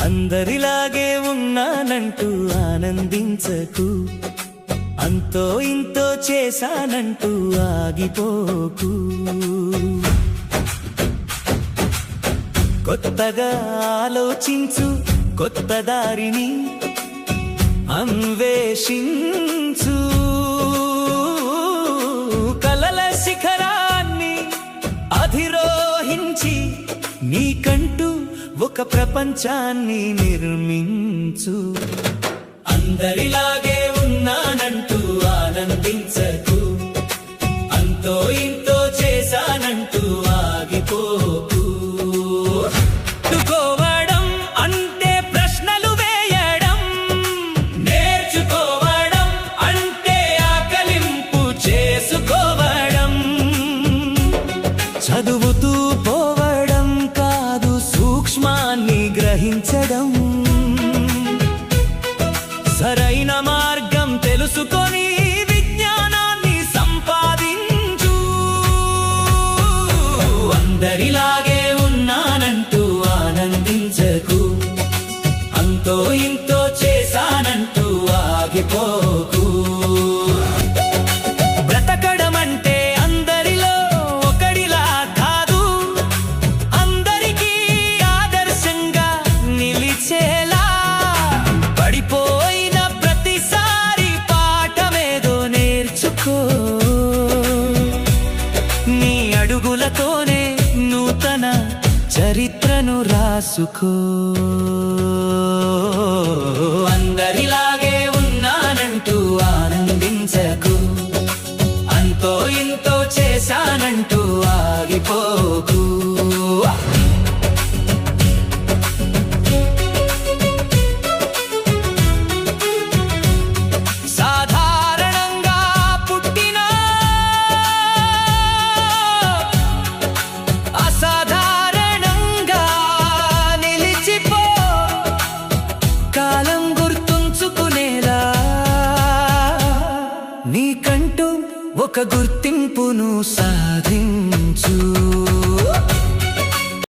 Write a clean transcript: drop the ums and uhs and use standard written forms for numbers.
అందరిలాగే ఉన్నానంటూ ఆనందించకు, అంతో ఇంతో చేశానంటూ ఆగిపోకు. కొత్తగా ఆలోచించు, కొత్త దారిని అన్వేషించు. కలల శిఖరాన్ని అధిరోహించి నీకంటూ ఒక ప్రపంచాన్ని నిర్మించు. అందరిలాగే ఉన్నానంటూ ఆనందించకు, అంతో ఇంతో చేశానంటూ ఆగిపోకు. నేర్చుకోవడం అంటే ప్రశ్నలు వేయడం, నేర్చుకోవడం అంటే ఆకలింపు చేసుకోవడం. చదువుతూ పోవడం కాదు, సూక్ష్మాన్ని గ్రహించడం. సరైన మార్గం తెలుసుకొని విజ్ఞానాన్ని సంపాదించు. అందరిలాగే ఉన్నానంటూ ఆనందించకు, అంతో ఇంతో చేశానంటూ ఆగిపోకు. బ్రతకడం అంటే అందరిలో ఒకడిలా కాదు, అందరికీ ఆదర్శంగా నిలిచేలా. పడిపోయిన ప్రతిసారి పాఠమేదో నేర్చుకో, నీ అడుగులతోనే నూతన చరిత్రను రాసుకో. అందరిలాగే ఉన్నానంటూ ఆనందించకు, అంతో ఇంతో చేశానంటూ ఆగిపోకు. సాధారణంగా పుట్టిన అసాధారణంగా నిలిచిపో. కాలం గుర్తుంచుకునేలా నీకంటూ ఒక గుర్తింపును సాధించు.